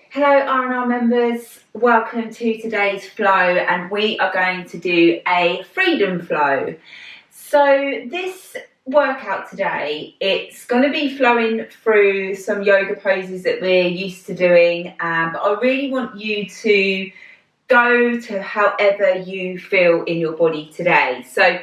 Hello R&R members, welcome to today's flow, and we are going to do a freedom flow. So this workout today, it's going to be flowing through some yoga poses that we're used to doing, but I really want you to go to however you feel in your body today. So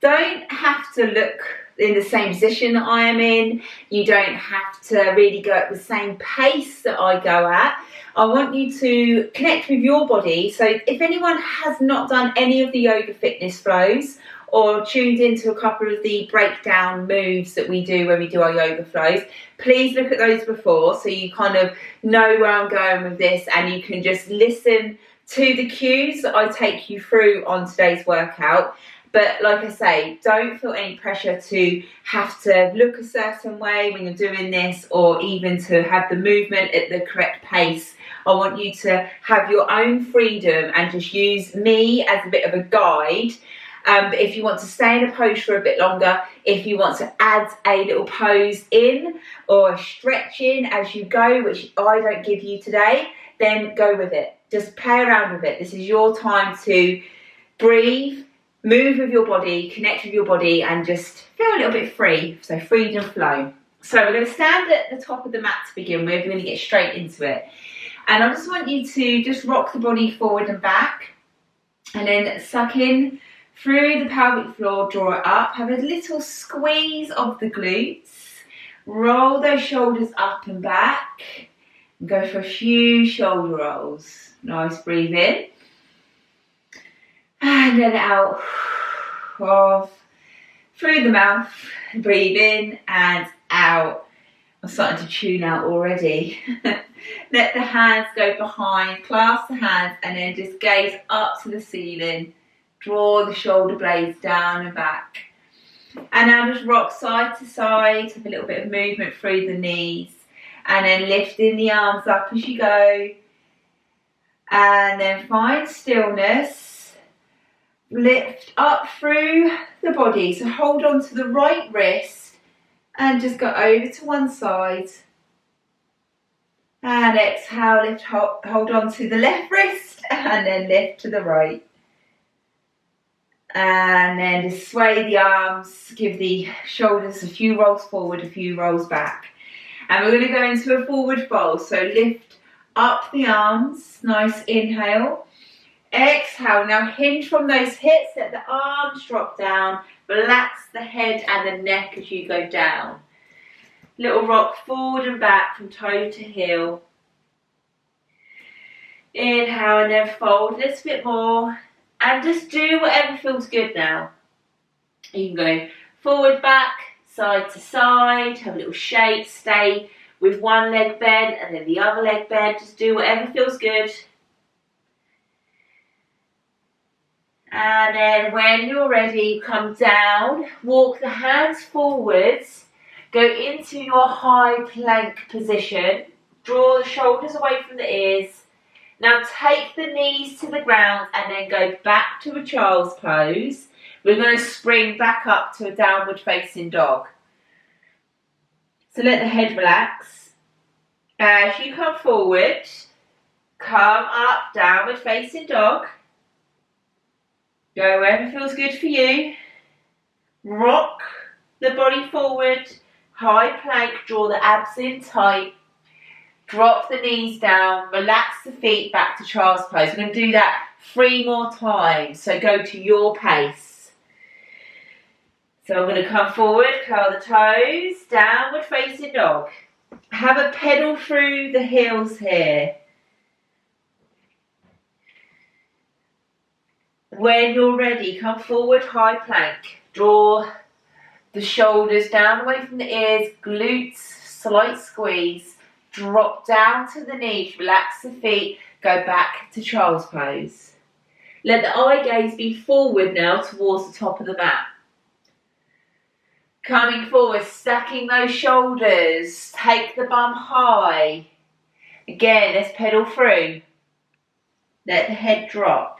don't have to look in the same position that I am in. You don't have to really go at the same pace that I go at. I want you to connect with your body. So if anyone has not done any of the yoga fitness flows or tuned into a couple of the breakdown moves that we do when we do our yoga flows, please look at those before so you kind of know where I'm going with this, and you can just listen to the cues that I take you through on today's workout. But like I say, don't feel any pressure to have to look a certain way when you're doing this, or even to have the movement at the correct pace. I want you to have your own freedom and just use me as a bit of a guide. But if you want to stay in a pose for a bit longer, if you want to add a little pose in or a stretch in as you go, which I don't give you today, then go with it. Just play around with it. This is your time to breathe, move with your body, connect with your body, and just feel a little bit free. So freedom flow. So we're going to stand at the top of the mat to begin with. We're going to get straight into it. And I just want you to just rock the body forward and back, and then suck in through the pelvic floor, draw it up, have a little squeeze of the glutes, roll those shoulders up and back, and go for a few shoulder rolls. Nice, breathe in, and let it out, off, through the mouth, breathe in and out. I'm starting to tune out already. Let the hands go behind, clasp the hands, and then just gaze up to the ceiling. Draw the shoulder blades down and back. And now just rock side to side, have a little bit of movement through the knees, and then lifting the arms up as you go. And then find stillness. Lift up through the body. So hold on to the right wrist and just go over to one side. And exhale, lift, hold on to the left wrist, and then lift to the right. And then just sway the arms, give the shoulders a few rolls forward, a few rolls back. And we're going to go into a forward fold. So lift up the arms, nice inhale. Exhale, now hinge from those hips, let the arms drop down, relax the head and the neck as you go down. Little rock forward and back from toe to heel. Inhale and then fold a little bit more, and just do whatever feels good now. You can go forward, back, side to side, have a little shake, stay with one leg bent and then the other leg bent, just do whatever feels good. And then when you're ready, come down, walk the hands forwards, go into your high plank position, draw the shoulders away from the ears. Now take the knees to the ground and then go back to a child's pose. We're going to spring back up to a downward facing dog. So let the head relax. As you come forward, come up, downward facing dog. Go wherever feels good for you. Rock the body forward, high plank, draw the abs in tight. Drop the knees down, relax the feet back to child's pose. We're going to do that 3 more times, so go to your pace. So I'm going to come forward, curl the toes, downward facing dog. Have a pedal through the heels here. When you're ready, come forward, high plank. Draw the shoulders down away from the ears, glutes, slight squeeze. Drop down to the knees, relax the feet, go back to child's pose. Let the eye gaze be forward now towards the top of the mat. Coming forward, stacking those shoulders, take the bum high. Again, let's pedal through. Let the head drop.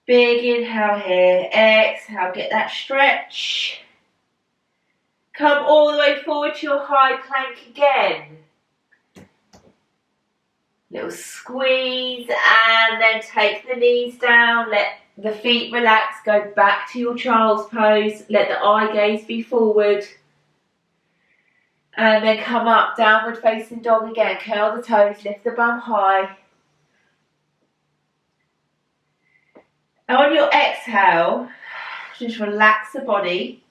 Big inhale here, exhale, get that stretch. Come all the way forward to your high plank again. Little squeeze, and then take the knees down, let the feet relax, go back to your child's pose, let the eye gaze be forward, and then come up, downward facing dog again, curl the toes, lift the bum high. On your exhale, just relax the body,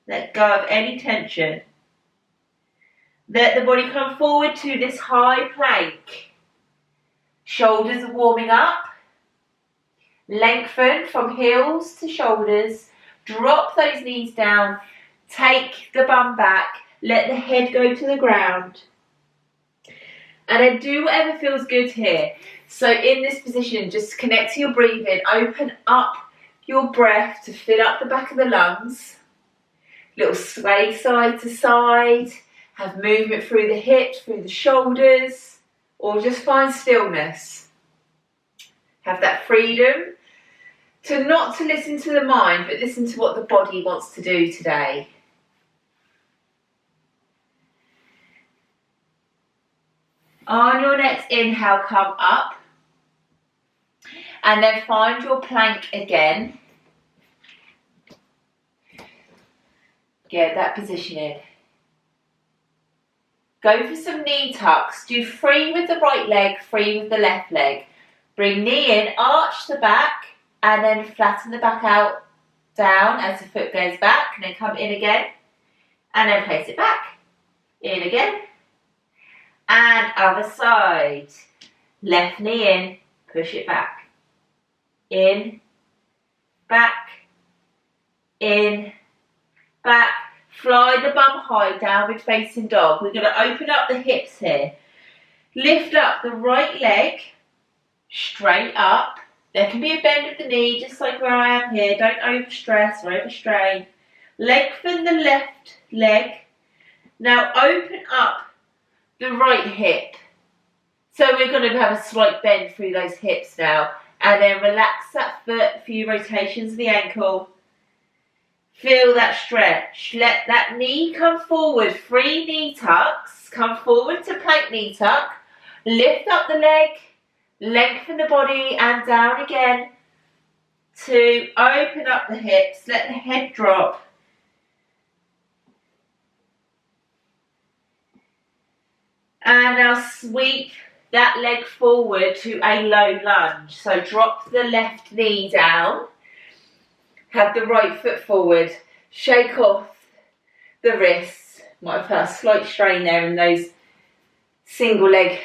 let go of any tension. Let the body come forward to this high plank. Shoulders are warming up. Lengthen from heels to shoulders. Drop those knees down. Take the bum back. Let the head go to the ground. And then do whatever feels good here. So in this position, just connect to your breathing. Open up your breath to fill up the back of the lungs. Little sway side to side. Have movement through the hips, through the shoulders. Or just find stillness. Have that freedom to not to listen to the mind, but listen to what the body wants to do today. On your next inhale, come up. And then find your plank again. Get that position in. Go for some knee tucks. Do 3 with the right leg, 3 with the left leg. Bring knee in, arch the back, and then flatten the back out, down as the foot goes back, and then come in again, and then place it back. In again. And other side. Left knee in, push it back. In, back, in, back. Fly the bum high, downward facing dog. We're going to open up the hips here. Lift up the right leg, straight up. There can be a bend of the knee, just like where I am here. Don't overstress or overstrain. Lengthen the left leg. Now open up the right hip. So we're going to have a slight bend through those hips now. And then relax that foot, a few rotations of the ankle. Feel that stretch. Let that knee come forward. 3 knee tucks. Come forward to plank knee tuck. Lift up the leg. Lengthen the body and down again. To open up the hips. Let the head drop. And now sweep that leg forward to a low lunge. So drop the left knee down. Have the right foot forward. Shake off the wrists. Might have had a slight strain there in those single leg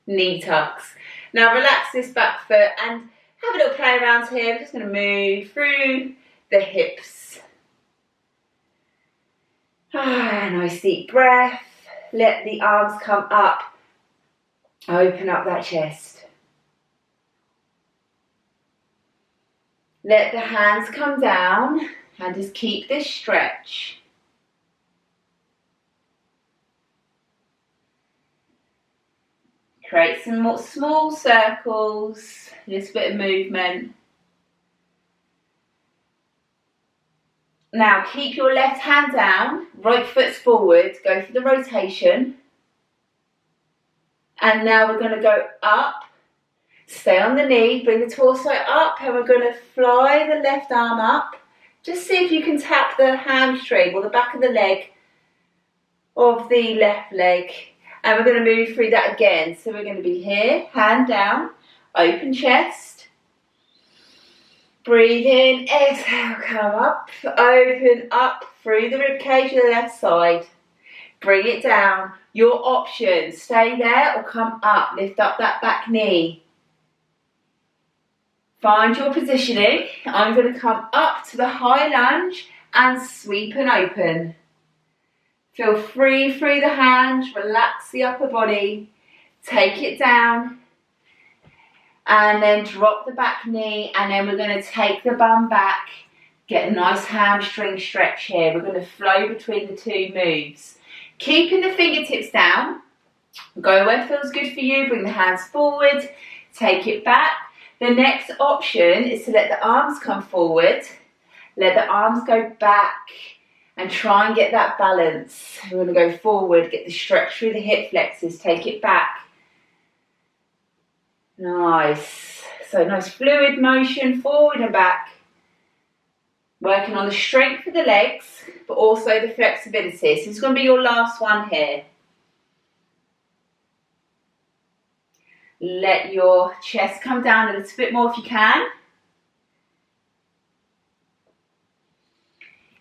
knee tucks. Now relax this back foot and have a little play around here. I'm just going to move through the hips. Nice deep breath. Let the arms come up. Open up that chest. Let the hands come down and just keep this stretch. Create some more small circles, a little bit of movement. Now keep your left hand down, right foot's forward, go for the rotation. And now we're going to go up. Stay on the knee, bring the torso up, and we're going to fly the left arm up. Just see if you can tap the hamstring or the back of the leg of the left leg. And we're going to move through that again. So we're going to be here, hand down, open chest. Breathe in, exhale, come up, open up through the ribcage to the left side. Bring it down. Your option, stay there or come up, lift up that back knee. Find your positioning. I'm going to come up to the high lunge and sweep and open. Feel free through the hands, relax the upper body, take it down, and then drop the back knee, and then we're going to take the bum back, get a nice hamstring stretch here. We're going to flow between the 2 moves. Keeping the fingertips down, go where it feels good for you, bring the hands forward, take it back. The next option is to let the arms come forward, let the arms go back and try and get that balance. We're going to go forward, get the stretch through the hip flexors, take it back. Nice. So nice fluid motion forward and back. Working on the strength of the legs, but also the flexibility. So it's going to be your last one here. Let your chest come down a little bit more if you can.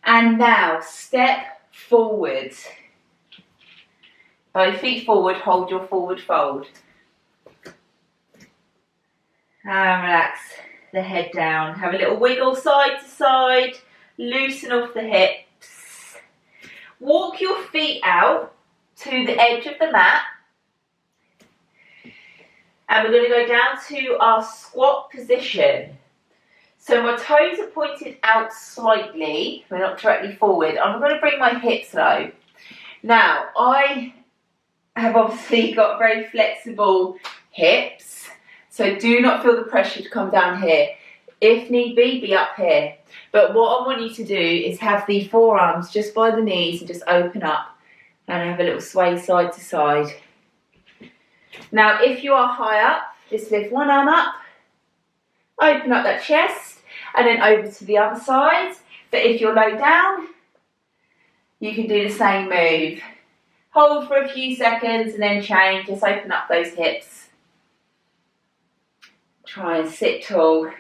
And now step forward. Both feet forward, hold your forward fold. And relax the head down. Have a little wiggle side to side. Loosen off the hips. Walk your feet out to the edge of the mat. And we're going to go down to our squat position. So my toes are pointed out slightly. We're not directly forward. I'm going to bring my hips low. Now, I have obviously got very flexible hips. So do not feel the pressure to come down here. If need be up here. But what I want you to do is have the forearms just by the knees and just open up and have a little sway side to side. Now, if you are high up, just lift one arm up, open up that chest, and then over to the other side. But if you're low down, you can do the same move. Hold for a few seconds and then change. Just open up those hips. Try and sit tall.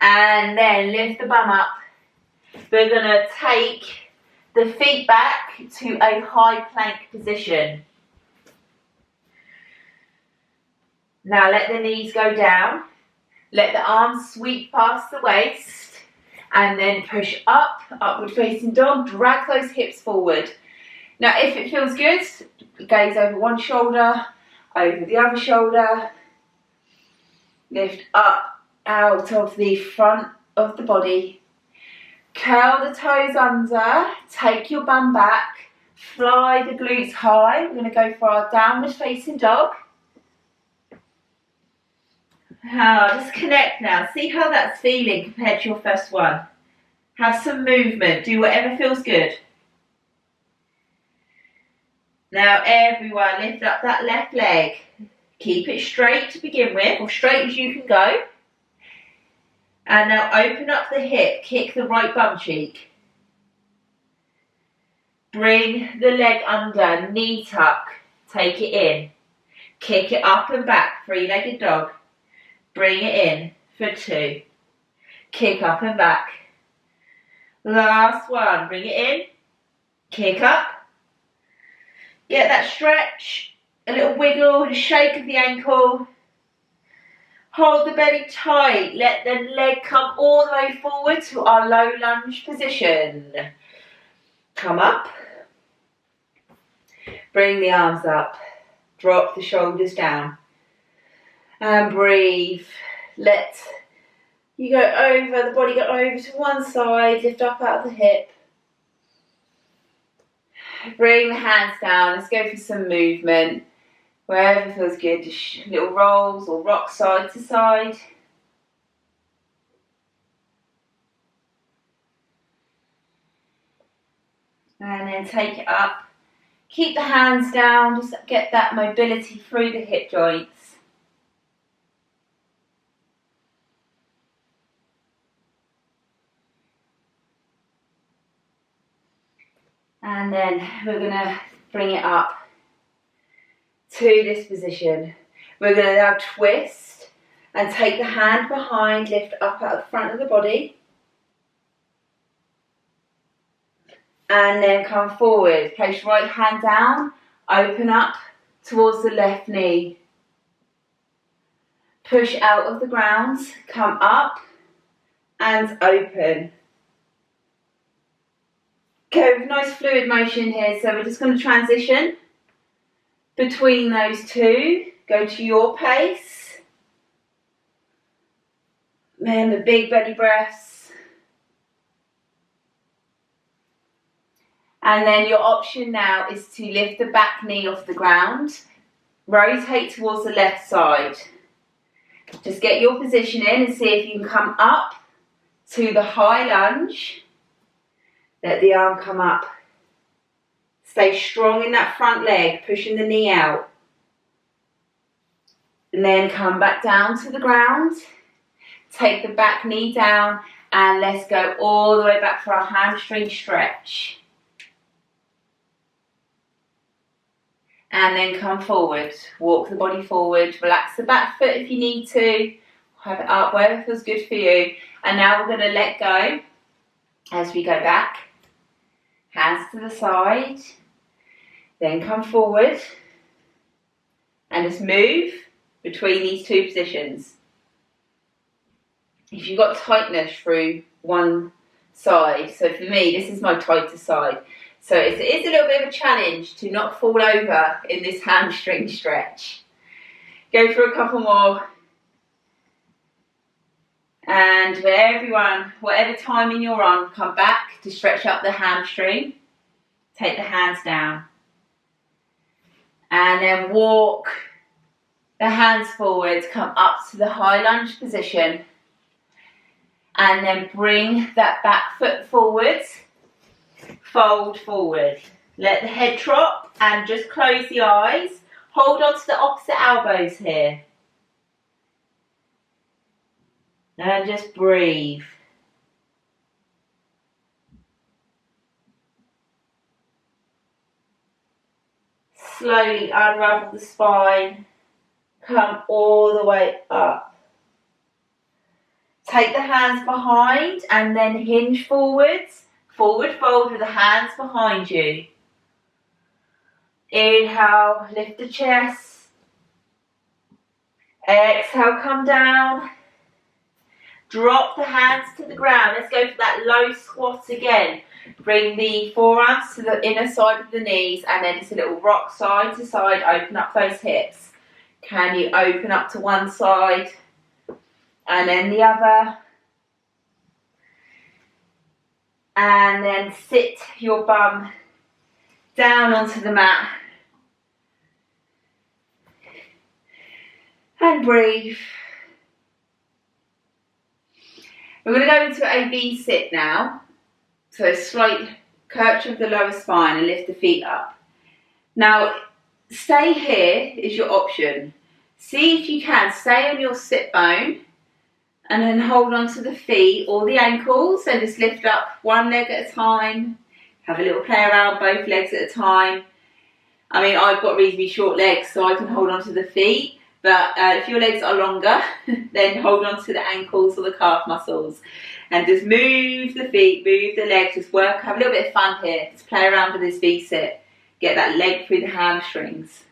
And then lift the bum up. We're going to take the feet back to a high plank position. Now let the knees go down. Let the arms sweep past the waist. And then push up, upward facing dog. Drag those hips forward. Now if it feels good, gaze over one shoulder, over the other shoulder. Lift up, out of the front of the body. Curl the toes under, take your bum back, fly the glutes high. We're going to go for our downward facing dog. Just connect now. See how that's feeling compared to your first one. Have some movement. Do whatever feels good. Now everyone lift up that left leg. Keep it straight to begin with, or straight as you can go. And now open up the hip, kick the right bum cheek. Bring the leg under, knee tuck, take it in. Kick it up and back, three-legged dog. Bring it in for 2. Kick up and back. Last one, bring it in. Kick up. Get that stretch, a little wiggle, a shake of the ankle. Hold the belly tight. Let the leg come all the way forward to our low lunge position. Come up. Bring the arms up. Drop the shoulders down. And breathe. Let you go over, the body go over to one side. Lift up out of the hip. Bring the hands down. Let's go for some movement. Wherever feels good, just little rolls or rock side to side. And then take it up. Keep the hands down, just get that mobility through the hip joints. And then we're going to bring it up to this position. We're going to now twist and take the hand behind, lift up out the front of the body. And then come forward. Place right hand down, open up towards the left knee. Push out of the ground, come up and open. Okay, with nice fluid motion here, so we're just going to transition between those two. Go to your pace. Remember, big belly breaths. And then your option now is to lift the back knee off the ground. Rotate towards the left side. Just get your position in and see if you can come up to the high lunge. Let the arm come up. Stay strong in that front leg, pushing the knee out. And then come back down to the ground. Take the back knee down and let's go all the way back for our hamstring stretch. And then come forward. Walk the body forward. Relax the back foot if you need to. Have it up, wherever feels good for you. And now we're going to let go as we go back. Hands to the side. Then come forward. And just move between these two positions. If you've got tightness through one side, so for me, this is my tightest side. So it's a little bit of a challenge to not fall over in this hamstring stretch. Go for a couple more. And for everyone, whatever timing you're on, come back to stretch up the hamstring. Take the hands down. And then walk the hands forward, come up to the high lunge position. And then bring that back foot forward. Fold forward. Let the head drop and just close the eyes. Hold on to the opposite elbows here. And just breathe. Slowly unravel the spine. Come all the way up. Take the hands behind and then hinge forwards. Forward fold with the hands behind you. Inhale, lift the chest. Exhale, come down. Drop the hands to the ground. Let's go for that low squat again. Bring the forearms to the inner side of the knees and then just a little rock side to side. Open up those hips. Can you open up to one side and then the other? And then sit your bum down onto the mat. And breathe. We're going to go into a V-sit now. So a slight curvature of the lower spine and lift the feet up. Now, stay here is your option. See if you can stay on your sit bone and then hold on to the feet or the ankles. So just lift up one leg at a time. Have a little play around both legs at a time. I mean, I've got reasonably short legs, so I can hold on to the feet. But if your legs are longer, then hold on to the ankles or the calf muscles. And just move the feet, move the legs, just work, have a little bit of fun here. Just play around with this V-sit. Get that leg through the hamstrings.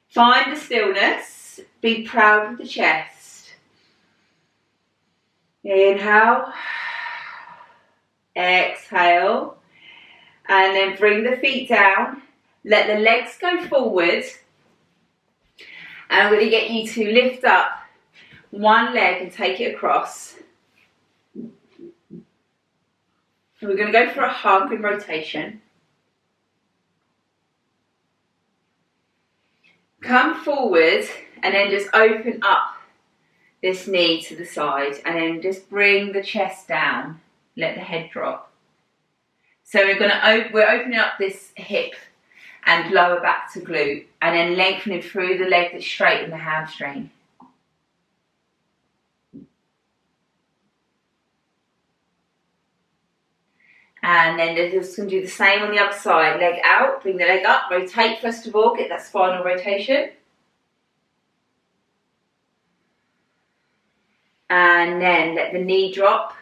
Find the stillness. Be proud of the chest. Inhale. Exhale. And then bring the feet down. Let the legs go forward. And I'm going to get you to lift up one leg and take it across. And we're going to go for a hug and rotation. Come forward and then just open up this knee to the side and then just bring the chest down. Let the head drop. So we're opening up this hip and lower back to glute and then lengthening through the leg that's straight in the hamstring. And then they're just going to do the same on the other side. Leg out, bring the leg up, rotate first of all, get that spinal rotation. And then let the knee drop.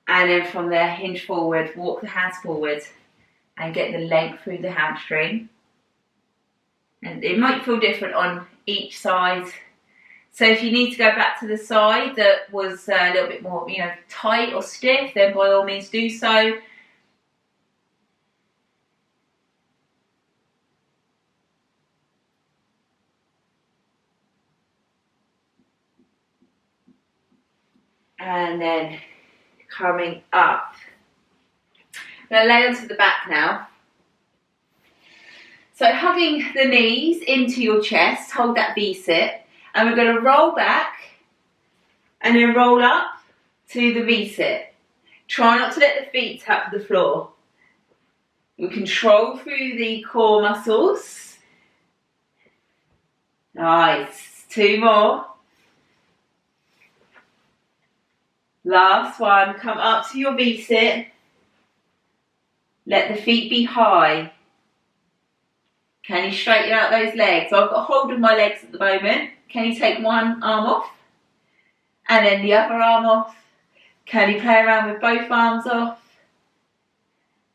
And then from there, hinge forward, walk the hands forward and get the leg through the hamstring. And it might feel different on each side. So if you need to go back to the side that was a little bit more, tight or stiff, then by all means do so. And then coming up. I'm going to lay onto the back now. So hugging the knees into your chest, hold that V-sit. And we're going to roll back and then roll up to the V-sit. Try not to let the feet tap the floor. We control through the core muscles. Nice. 2 more. Last one. Come up to your V-sit. Let the feet be high. Can you straighten out those legs? So I've got hold of my legs at the moment. Can you take one arm off? And then the other arm off. Can you play around with both arms off?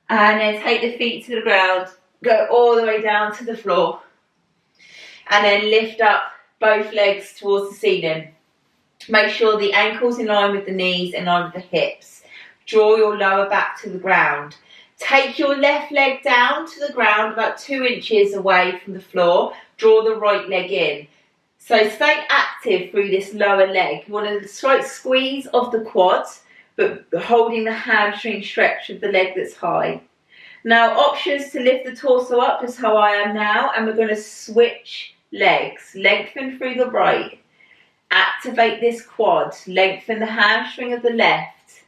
And then take the feet to the ground. Go all the way down to the floor. And then lift up both legs towards the ceiling. Make sure the ankles in line with the knees, in line with the hips. Draw your lower back to the ground. Take your left leg down to the ground about 2 inches away from the floor. Draw the right leg in. So stay active through this lower leg. You want a slight squeeze of the quads, but holding the hamstring stretch of the leg that's high. Now options to lift the torso up, just how I am now, and we're going to switch legs. Lengthen through the right. Activate this quad. Lengthen the hamstring of the left.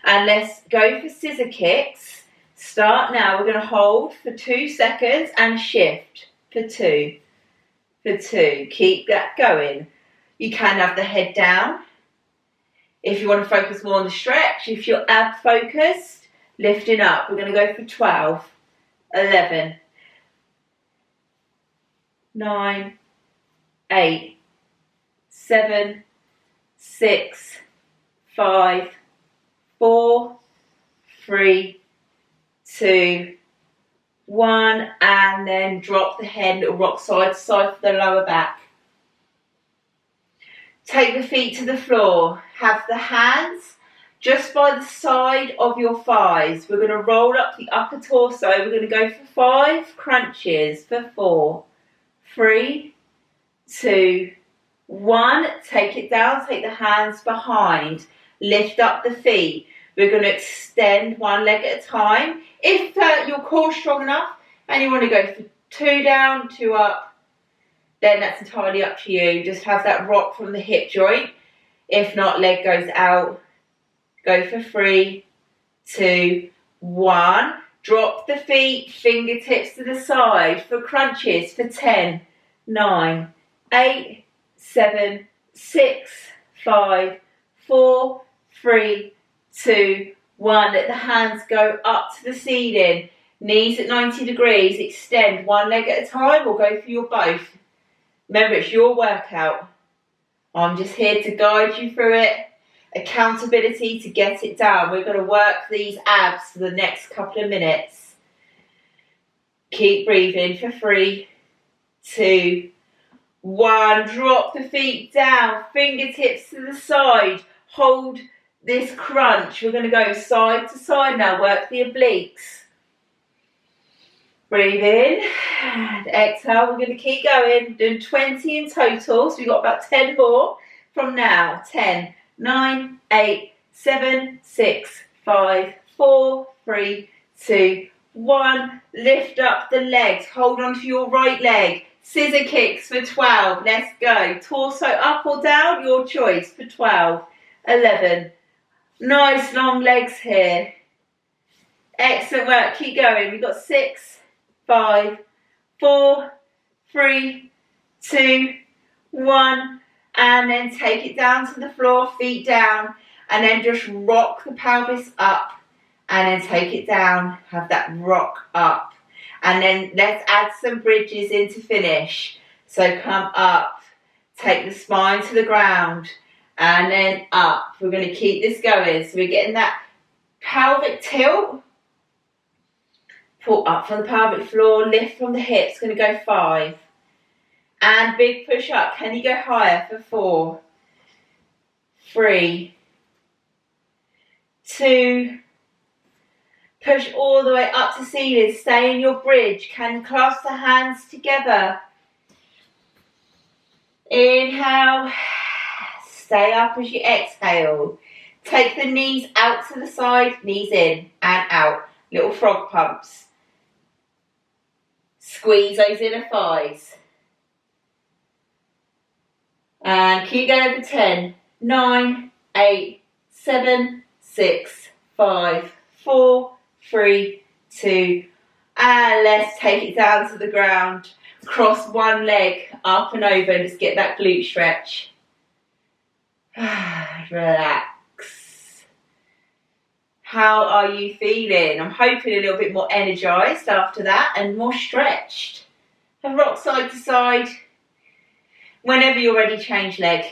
And let's go for scissor kicks. Start now. We're going to hold for 2 seconds and shift for 2. For 2. Keep that going. You can have the head down. If you want to focus more on the stretch, if you're ab focused, lifting up. We're going to go for 12, 11, 9, 8, 7, 6, 5, 4, 3, 2, 1, and then drop the head, little rock side to side for the lower back. Take the feet to the floor. Have the hands just by the side of your thighs. We're going to roll up the upper torso. We're going to go for 5 crunches for 4, 3, 2, 1. Take it down. Take the hands behind. Lift up the feet. We're going to extend one leg at a time. If your core's strong enough and you want to go for 2 down, 2 up, then that's entirely up to you. Just have that rock from the hip joint. If not, leg goes out. Go for 3, 2, 1. Drop the feet, fingertips to the side for crunches for 10, 9, 8, 7, 6, 5, 4, 3, 2, 1. Let the hands go up to the ceiling. Knees at 90 degrees. Extend one leg at a time or go for your both. Remember, it's your workout. I'm just here to guide you through it. Accountability to get it done. We're going to work these abs for the next couple of minutes. Keep breathing for 3, 2, 1. Drop the feet down. Fingertips to the side. Hold this crunch. We're going to go side to side now. Work the obliques. Breathe in and exhale. We're going to keep going. Doing 20 in total. So we've got about 10 more from now. 10, 9, 8, 7, 6, 5, 4, 3, 2, 1. Lift up the legs. Hold on to your right leg. Scissor kicks for 12. Let's go. Torso up or down, your choice for 12, 11. Nice long legs here. Excellent work. Keep going. We've got 6, 5, 4, 3, 2, 1. And then take it down to the floor, feet down. And then just rock the pelvis up. And then take it down. Have that rock up. And then let's add some bridges in to finish. So come up. Take the spine to the ground. And then up. We're going to keep this going. So we're getting that pelvic tilt. Pull up from the pelvic floor. Lift from the hips. Going to go 5. And big push up. Can you go higher for 4, 3, 2. Push all the way up to ceiling. Stay in your bridge. Can you clasp the hands together? Inhale. Stay up as you exhale. Take the knees out to the side. Knees in and out. Little frog pumps. Squeeze those inner thighs. And keep going for 10, 9, 8, 7, 6, 5, 4, 3, 2, and let's take it down to the ground. cross one leg up and over and just get that glute stretch. Relax. How are you feeling? I'm hoping a little bit more energized after that and more stretched. And rock side to side. Whenever you're ready, change leg.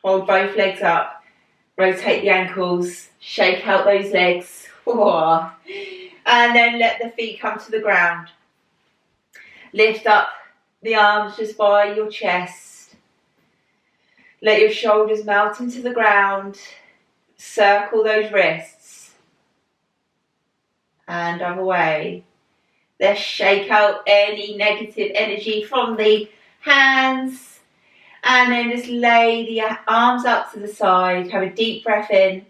Hold both legs up. Rotate the ankles. Shake out those legs. And then let the feet come to the ground. Lift up the arms just by your chest. Let your shoulders melt into the ground. Circle those wrists. And other way. Let's shake out any negative energy from the hands. And then just lay the arms up to the side. Have a deep breath in.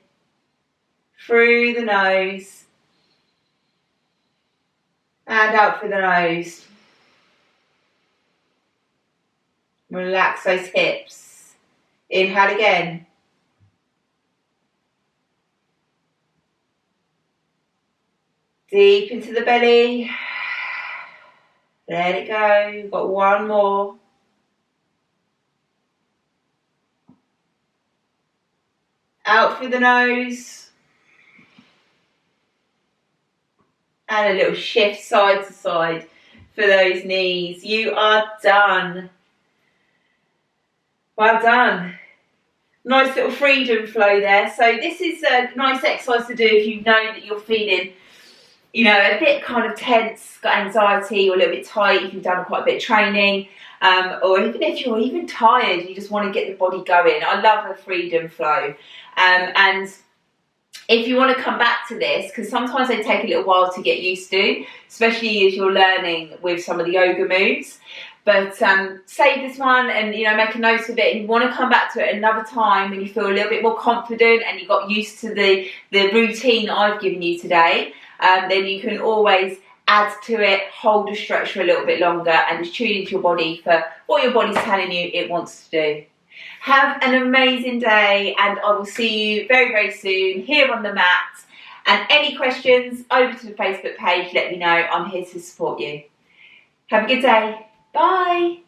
Through the nose. And out through the nose. Relax those hips. Inhale again. Deep into the belly. Let it go. We've got one more. Out through the nose. And a little shift side to side for those knees. You are done. Well done. Nice little freedom flow there. So this is a nice exercise to do if you know that you're feeling, you know, a bit kind of tense, got anxiety or a little bit tight, if you've done quite a bit of training, or even if you're even tired, you just want to get the body going. I love a freedom flow. And if you want to come back to this, because sometimes they take a little while to get used to, especially as you're learning with some of the yoga moves. But save this one and, you know, make a note of it, and you want to come back to it another time when you feel a little bit more confident and you got used to the routine I've given you today. Then you can always add to it, hold a stretch for a little bit longer and just tune into your body for what your body's telling you it wants to do. Have an amazing day, and I will see you very, very soon here on the mat. And any questions, over to the Facebook page, let me know. I'm here to support you. Have a good day. Bye.